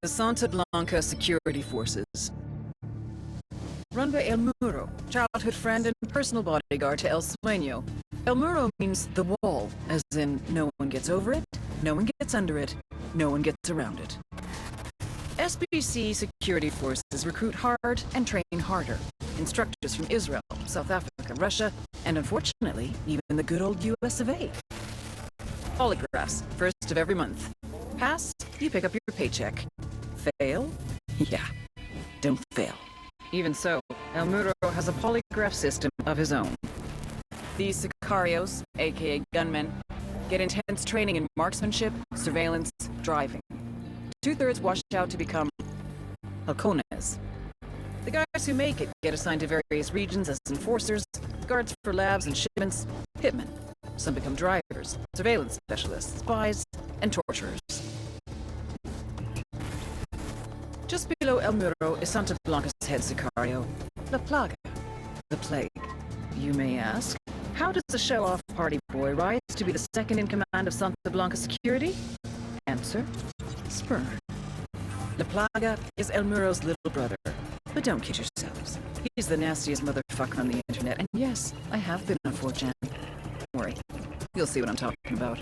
the Santa Blanca Security Forces. Run by El Muro, childhood friend and personal bodyguard to El Sueño. El Muro means the wall, as in no one gets over it, no one gets under it, no one gets around it. SBC security forces recruit hard and train harder. Instructors from Israel, South Africa, Russia, and unfortunately, even the good old US of A. Polygraphs, first of every month. Pass, you pick up your paycheck. Fail? Yeah, don't fail. Even so, El Muro has a polygraph system of his own. These sicarios, aka gunmen, get intense training in marksmanship, surveillance, driving. 2/3 wash out to become halcones. The guys who make it get assigned to various regions as enforcers, guards for labs and shipments, hitmen. Some become drivers, surveillance specialists, spies, and torturers. Just below El Muro is Santa Blanca's head sicario, La Plaga, the plague. You may ask, how does a show-off party boy rise to be the second in command of Santa Blanca security? Answer, spurn. La Plaga is El Muro's little brother. But don't kid yourselves. He's the nastiest motherfucker on the internet, and yes, I have been on 4chan. Don't worry, you'll see what I'm talking about.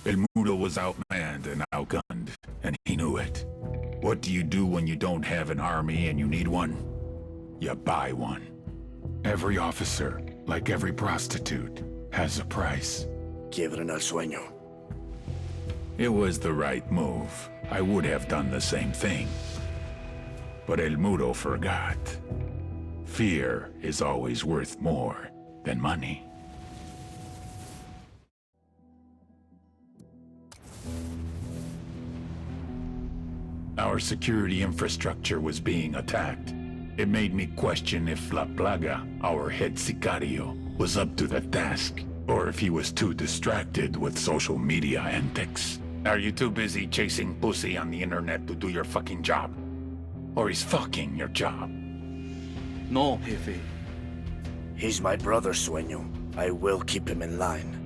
El Muro was outmanned and outgunned, and he knew it. What do you do when you don't have an army and you need one? You buy one. Every officer, like every prostitute, has a price. Quiebren al sueño. It was the right move. I would have done the same thing. But El Muro forgot. Fear is always worth more than money. Our security infrastructure was being attacked. It made me question if La Plaga, our head sicario, was up to the task, or if he was too distracted with social media antics. Are you too busy chasing pussy on the internet to do your fucking job? Or he's fucking your job? No, Jefe. He's my brother, Sueño. I will keep him in line.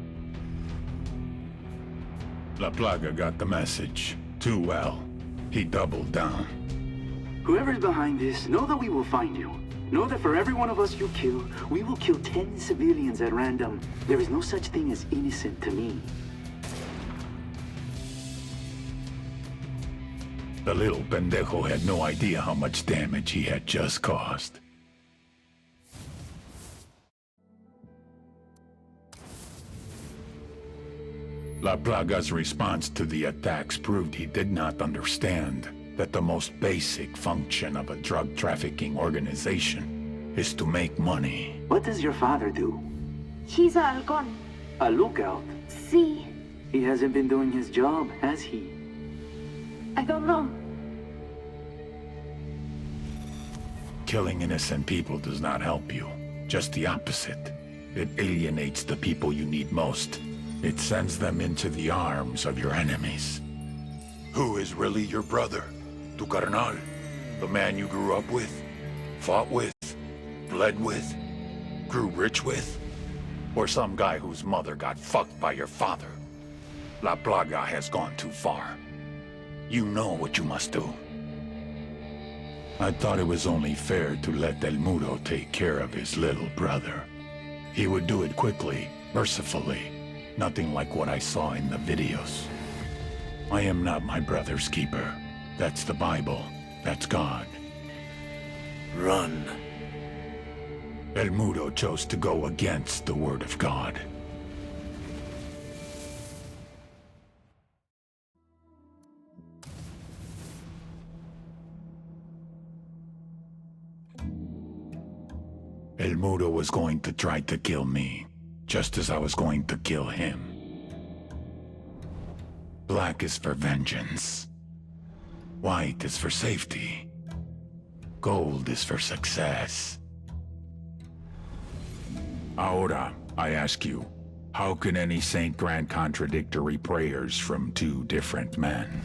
La Plaga got the message too well. He doubled down. Whoever's behind this, know that we will find you. Know that for every one of us you kill, we will kill 10 civilians at random. There is no such thing as innocent to me. The little pendejo had no idea how much damage he had just caused. La Plaga's response to the attacks proved he did not understand that the most basic function of a drug trafficking organization is to make money. What does your father do? He's a halcón. A lookout. Sí. He hasn't been doing his job, has he? I don't know. Killing innocent people does not help you. Just the opposite. It alienates the people you need most. It sends them into the arms of your enemies. Who is really your brother? Tu carnal? The man you grew up with? Fought with? Bled with? Grew rich with? Or some guy whose mother got fucked by your father? La Plaga has gone too far. You know what you must do. I thought it was only fair to let El Muro take care of his little brother. He would do it quickly, mercifully. Nothing like what I saw in the videos. I am not my brother's keeper. That's the Bible. That's God. Run. El Muro chose to go against the word of God. El Muro was going to try to kill me, just as I was going to kill him. Black is for vengeance. White is for safety. Gold is for success. Ahora, I ask you, how can any saint grant contradictory prayers from two different men?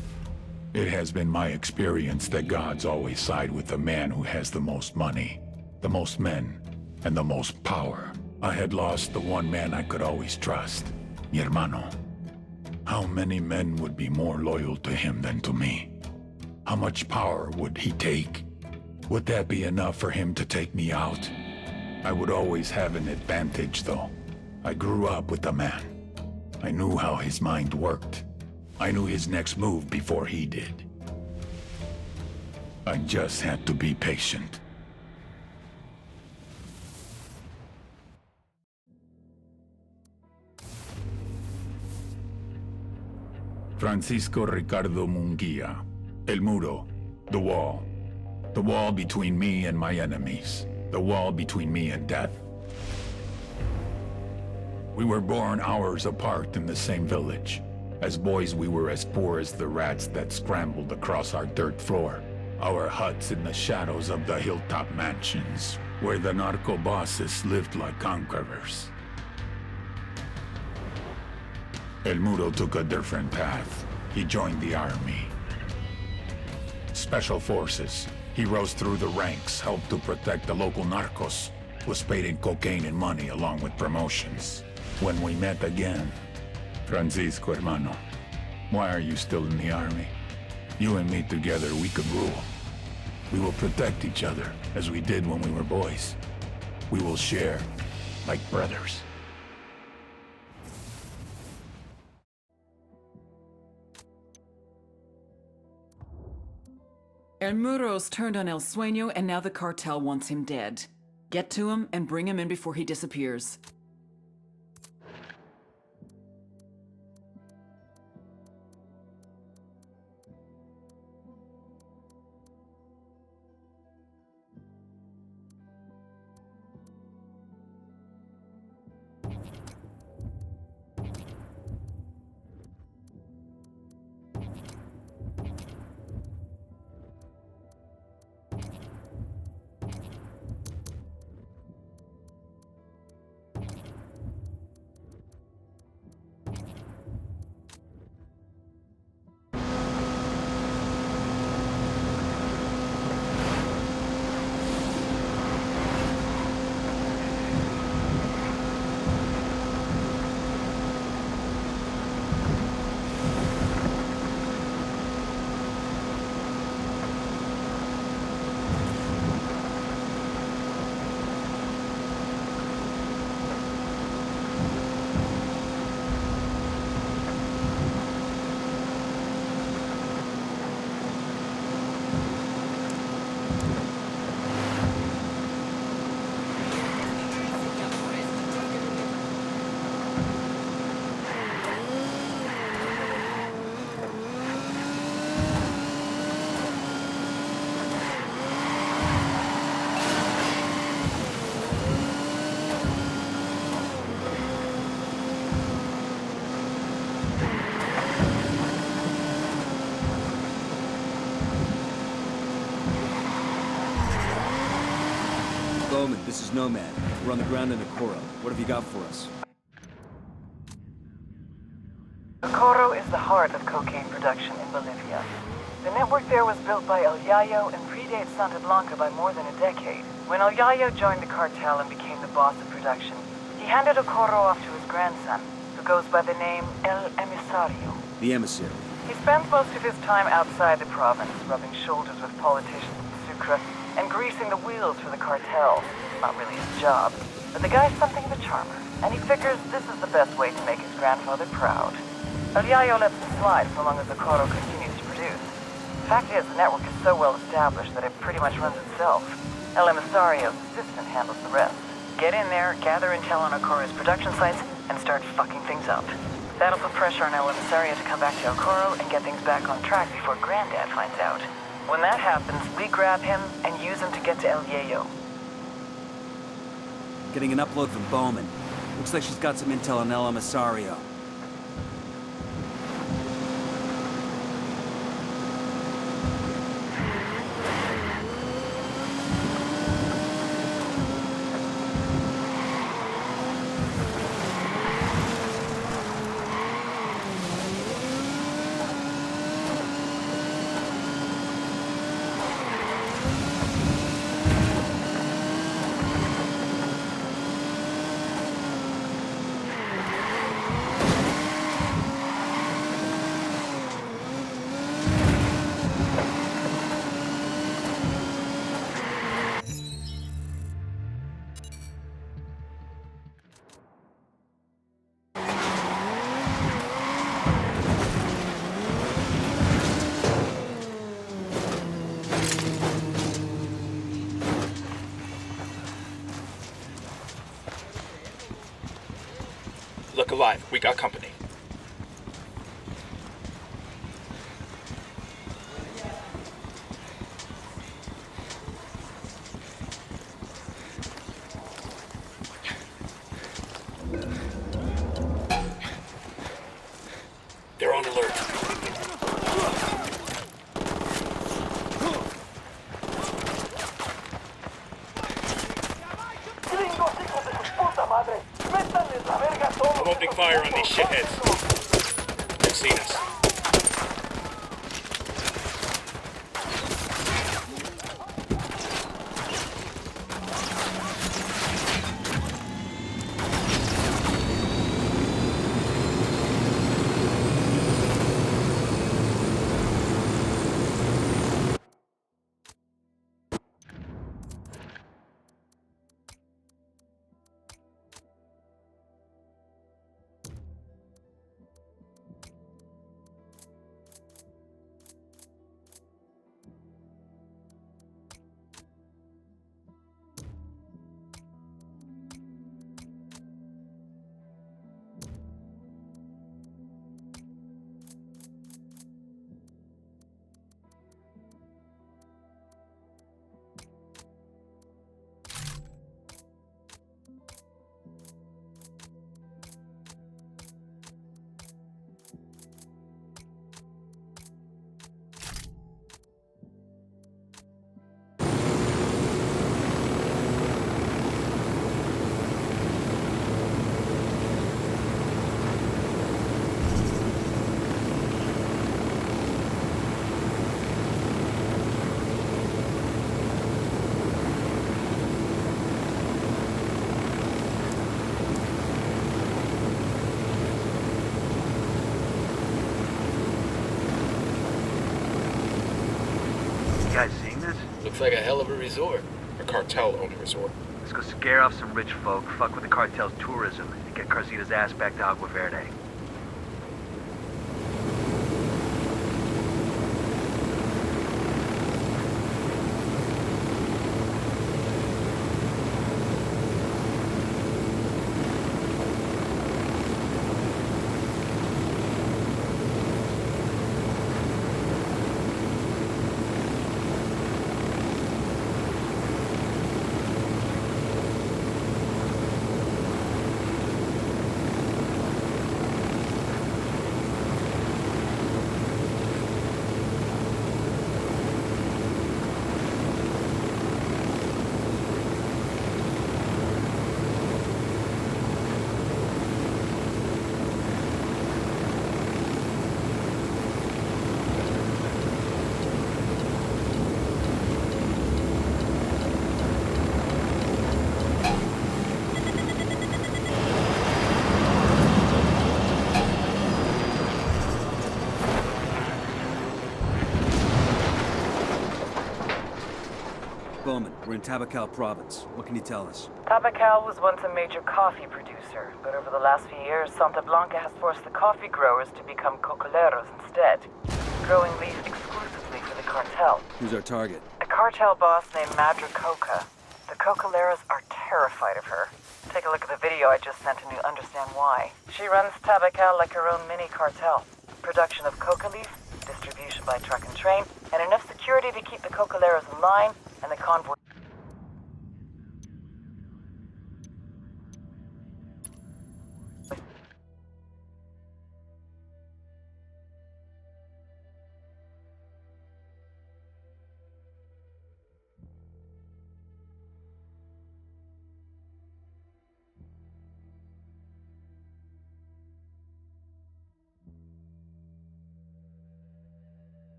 It has been my experience that gods always side with the man who has the most money, the most men, and the most power. I had lost the one man I could always trust, mi hermano. How many men would be more loyal to him than to me? How much power would he take? Would that be enough for him to take me out? I would always have an advantage, though. I grew up with the man. I knew how his mind worked. I knew his next move before he did. I just had to be patient. Francisco Ricardo Munguia. El Muro. The wall. The wall between me and my enemies. The wall between me and death. We were born hours apart in the same village. As boys, we were as poor as the rats that scrambled across our dirt floor. Our huts in the shadows of the hilltop mansions, where the narco bosses lived like conquerors. El Muro took a different path. He joined the army. Special forces. He rose through the ranks, helped to protect the local narcos, was paid in cocaine and money along with promotions. When we met again, Francisco, hermano, why are you still in the army? You and me together, we could rule. We will protect each other, as we did when we were boys. We will share, like brothers. El Muro's turned on El Sueño, and now the cartel wants him dead. Get to him and bring him in before he disappears. Bowman, this is Nomad. We're on the ground in Okoro. What have you got for us? Okoro is the heart of cocaine production in Bolivia. The network there was built by El Yayo and predates Santa Blanca by more than a decade. When El Yayo joined the cartel and became the boss of production, he handed Okoro off to his grandson, who goes by the name El Emisario. The emissary. He spends most of his time outside the province, rubbing shoulders with politicians in Sucre and greasing the wheels for the cartel. Not really his job, but the guy's something of a charmer, and he figures this is the best way to make his grandfather proud. El Yayo lets it slide so long as Okoro continues to produce. Fact is, the network is so well established that it pretty much runs itself. El Emisario's assistant handles the rest. Get in there, gather intel on Okoro's production sites, and start fucking things up. That'll put pressure on El Emisario to come back to Okoro and get things back on track before Granddad finds out. When that happens, we grab him and use him to get to El Yayo. Getting an upload from Bowman. Looks like she's got some intel on El Emisario. Look alive. We got company. They're on alert. I'm opening fire on these shitheads. They've seen us. You guys seeing this? Looks like a hell of a resort. A cartel-owned resort. Let's go scare off some rich folk, fuck with the cartel's tourism, and get Carzita's ass back to Agua Verde. Bowman, we're in Tabacal province. What can you tell us? Tabacal was once a major coffee producer, but over the last few years, Santa Blanca has forced the coffee growers to become cocoleros instead, growing leaf exclusively for the cartel. Who's our target? A cartel boss named Madra Coca. The cocoleros are terrified of her. Take a look at the video I just sent and you'll understand why. She runs Tabacal like her own mini cartel. Production of coca leaf, distribution by truck and train, and enough security to keep the cocoleros in line and the convoy.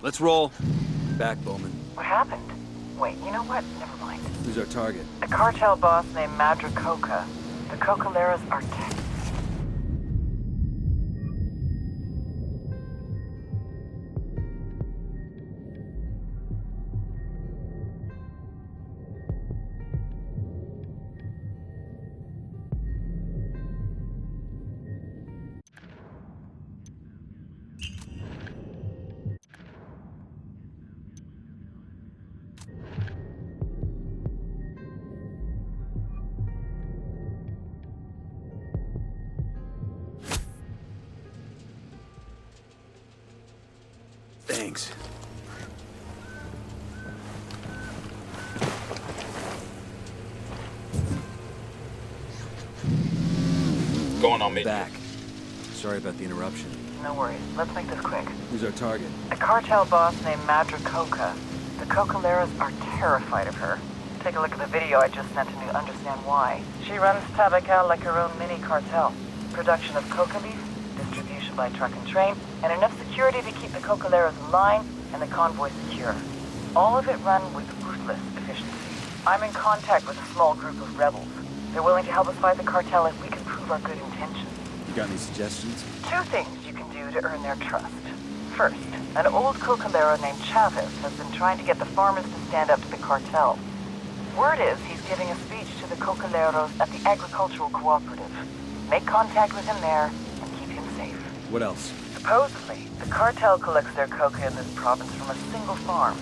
Let's roll. Back, Bowman. What happened? Wait, you know what? Never mind. Who's our target? A cartel boss named Madra Coca. The cocoleros are Thanks. Going on, mate. Back. Sorry about the interruption. No worries. Let's make this quick. Who's our target? A cartel boss named Madra Coca. The Cocaleras are terrified of her. Take a look at the video I just sent and you'll understand why. She runs Tabacal like her own mini cartel. Production of coca leaf, distribution by truck and train, and enough security to keep the Cocaleras in line and the convoy secure. All of it run with ruthless efficiency. I'm in contact with a small group of rebels. They're willing to help us fight the cartel if we can prove our good intentions. You got any suggestions? 2 things you can do to earn their trust. First, an old Cocalero named Chavez has been trying to get the farmers to stand up to the cartel. Word is he's giving a speech to the Cocaleros at the Agricultural Cooperative. Make contact with him there and keep him safe. What else? Supposedly, the cartel collects their coca in this province from a single farm.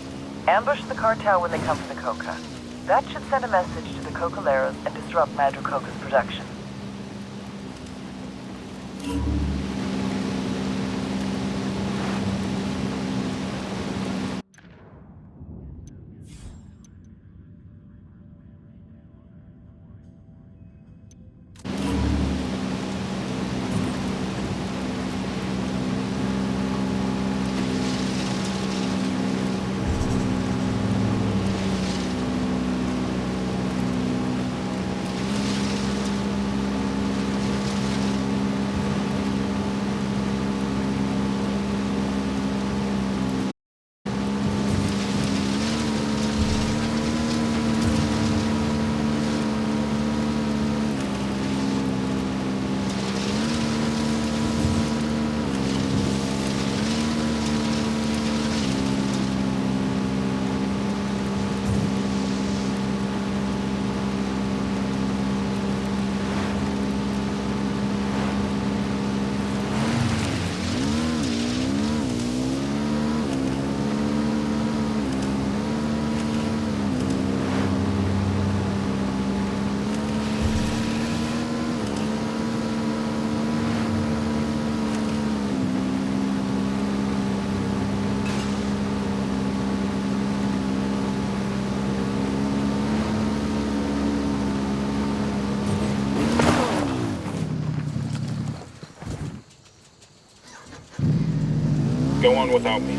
Ambush the cartel when they come for the coca. That should send a message to the Cocaleros and disrupt Madra Coca's production. Go on without me.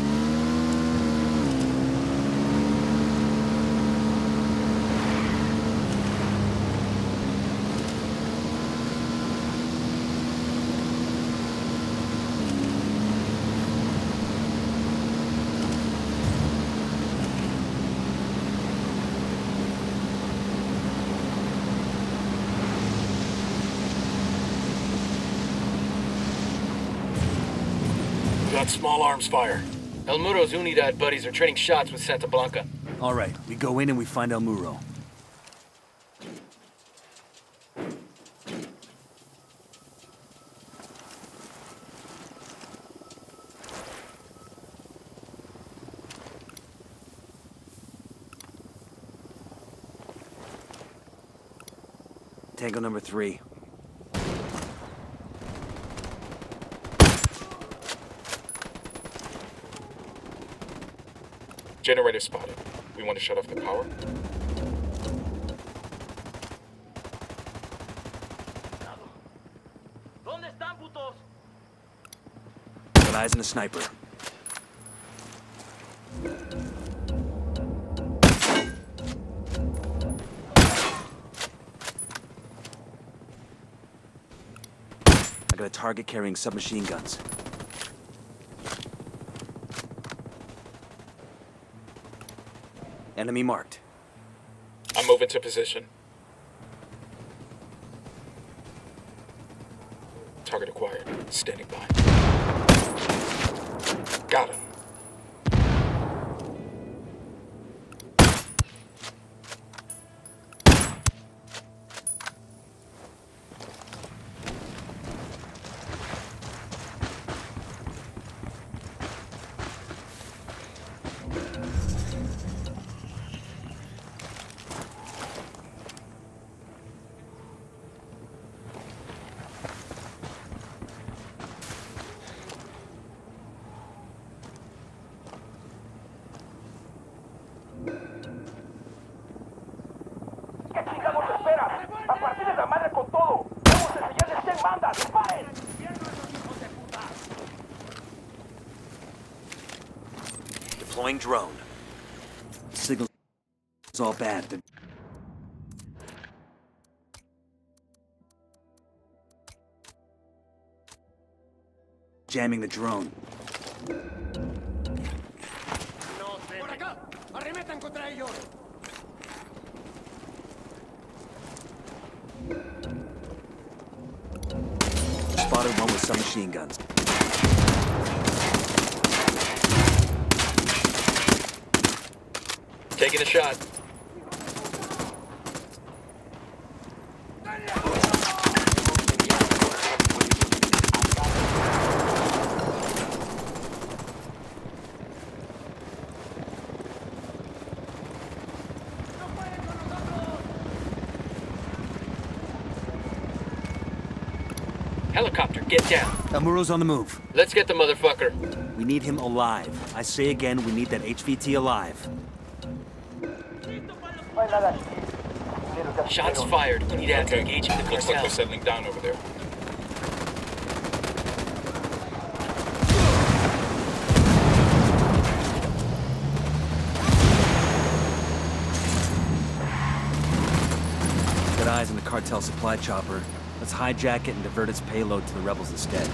Got small arms fire. El Muro's Unidad buddies are trading shots with Santa Blanca. All right, we go in and we find El Muro. Tango number 3. Generator spotted. We want to shut off the power? Got eyes on a sniper. I got a target carrying submachine guns. Enemy marked. I'm moving to position. Target acquired. Standing by. Got him. madre con todo! ¡Vamos a enseñarles quién manda! ¡Disparen! Deploying drone. Signal's all bad. They're jamming the drone. ¡Por acá! ¡Arremetan contra ellos! Spotted one with some machine guns. Taking a shot. Helicopter, get down. MURO's on the move. Let's get the motherfucker. We need him alive. I say again, we need that HVT alive. Shots fired. We need to engage the cartel. Looks like they're settling down over there. Got eyes on the cartel supply chopper. Let's hijack it and divert its payload to the rebels instead.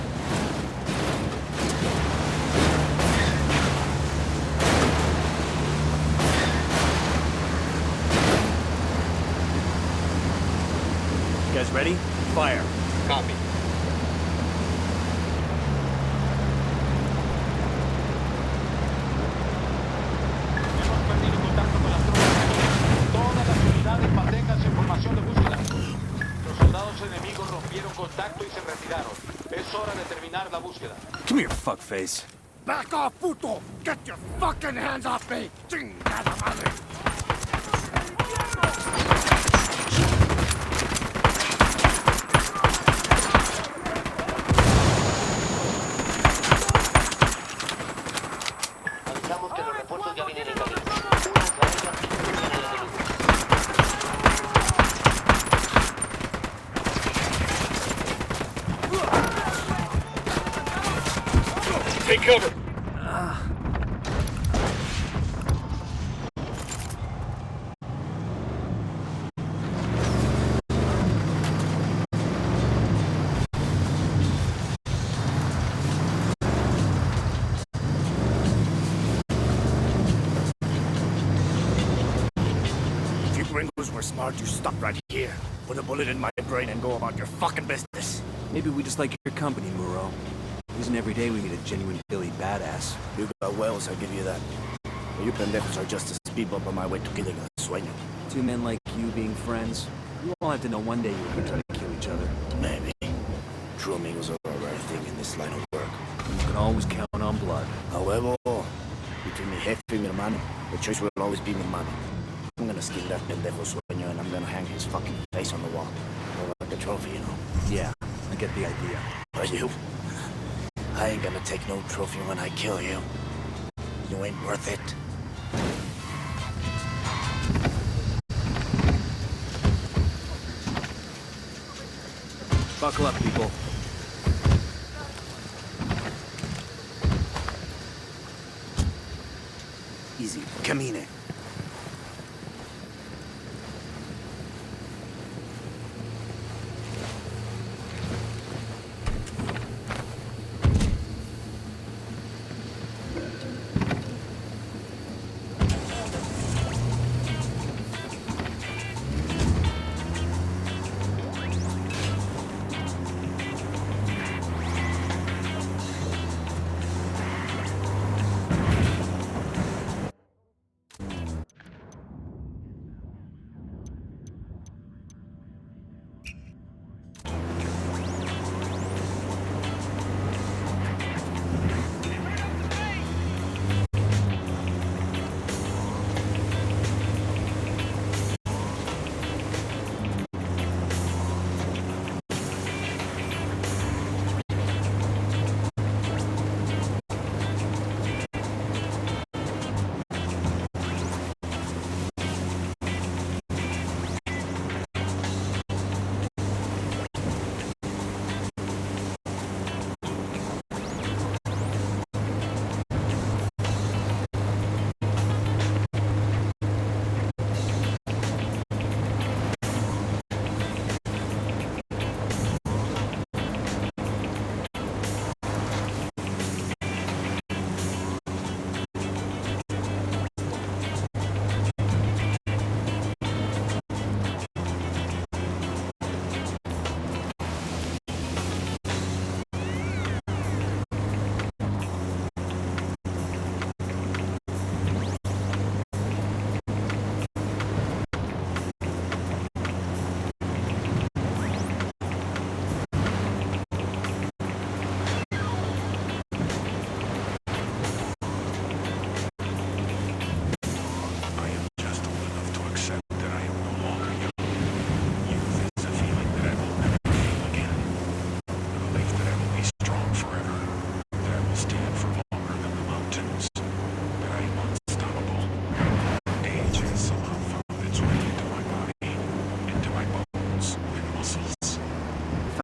You guys ready? Fire. Copy. Hemos perdido contacto con las tropas. Todas las unidades mantengan su información de búsqueda. Los soldados enemigos rompieron contacto y se retiraron. Es hora de terminar la búsqueda. Come here, fuckface. Back off, puto! Get your fucking hands off me! ¡Chingada madre! Avisamos que los refuerzos ya vienen en camino. Take cover! If you gringos were smart, you stop right here. Put a bullet in my brain and go about your fucking business. Maybe we just like your company, MURO. Isn't every day we meet a genuine Billy badass. You got wells, I'll give you that. But you pendejos are just a speed bump on my way to killing a sueño. Two men like you being friends. We all have to know one day you're gonna try to kill each other. Maybe. True amigos are a rare thing in this line of work. You can always count on blood. However, between mi jefe y mi hermano, the choice will always be mi mano. I'm gonna skin that pendejo sueño and I'm gonna hang his fucking face on the wall. Like a trophy, you know? Yeah, I get the idea. But you? I ain't gonna take no trophy when I kill you. You ain't worth it. Buckle up, people. Easy. Camine.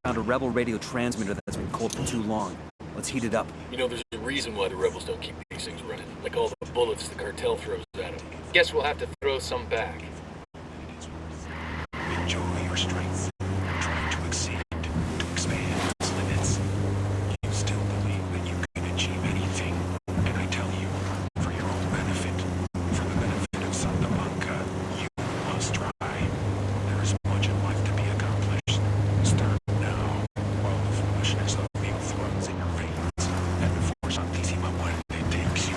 found a rebel radio transmitter that's been cold for too long. Let's heat it up. You know, there's a reason why the rebels don't keep these things running. Like all the bullets the cartel throws at them. Guess we'll have to throw some back. Enjoy your strength. Try to exceed, to expand its limits. You still believe that you can achieve anything. And I tell you, for your own benefit, for the benefit of Santa Blanca, you must try. There is much in life to be accomplished. Start now, while the foolishness of the youth runs in your veins, and before Santísima Muerte takes you.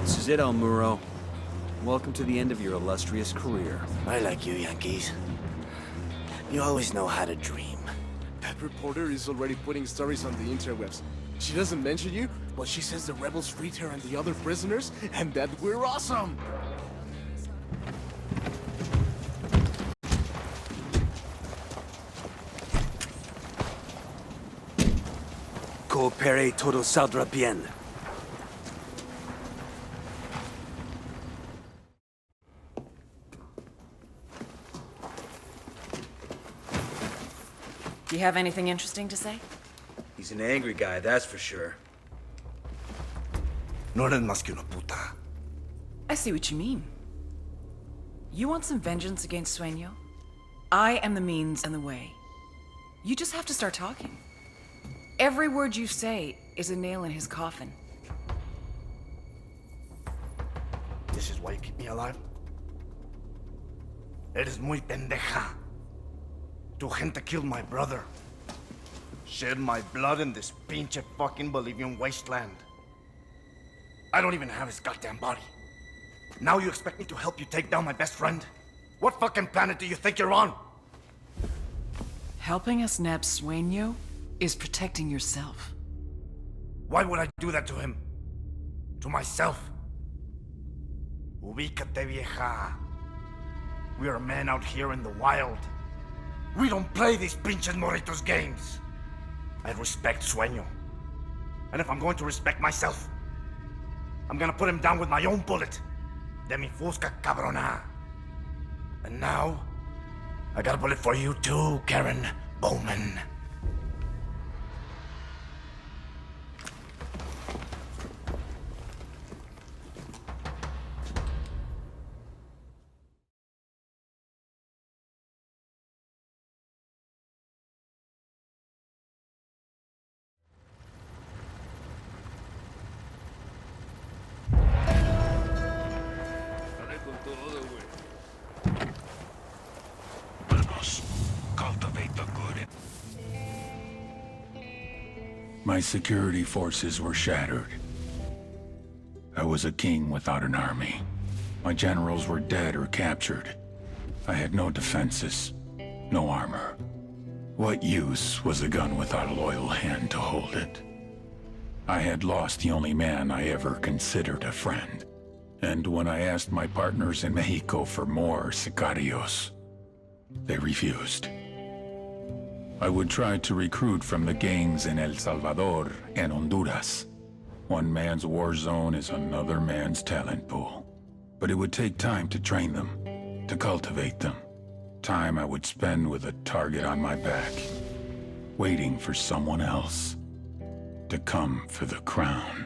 This is it, El Muro. Welcome to the end of your illustrious career. I like you, Yankees. You always know how to dream. That reporter is already putting stories on the interwebs. She doesn't mention you, but she says the rebels freed her and the other prisoners, and that we're awesome! Coopere todo saldrá bien. Do you have anything interesting to say? He's an angry guy, that's for sure. No eres más que una puta. I see what you mean. You want some vengeance against Sueño? I am the means and the way. You just have to start talking. Every word you say is a nail in his coffin. This is why you keep me alive? Eres muy pendeja. Tu gente killed my brother. Shed my blood in this pinche fucking Bolivian wasteland. I don't even have his goddamn body. Now you expect me to help you take down my best friend? What fucking planet do you think you're on? Helping us nab Sueño is protecting yourself. Why would I do that to him? To myself? Ubícate, vieja. We are men out here in the wild. We don't play these pinches morritos games. I respect Sueño. And if I'm going to respect myself, I'm gonna put him down with my own bullet. De mi fusca cabrona. And now, I got a bullet for you too, Karen Bowman. Cultivate the good. My security forces were shattered. I was a king without an army. My generals were dead or captured. I had no defenses, no armor. What use was a gun without a loyal hand to hold it? I had lost the only man I ever considered a friend. And when I asked my partners in Mexico for more sicarios, they refused. I would try to recruit from the gangs in El Salvador and Honduras. One man's war zone is another man's talent pool. But it would take time to train them, to cultivate them. Time I would spend with a target on my back, waiting for someone else to come for the crown.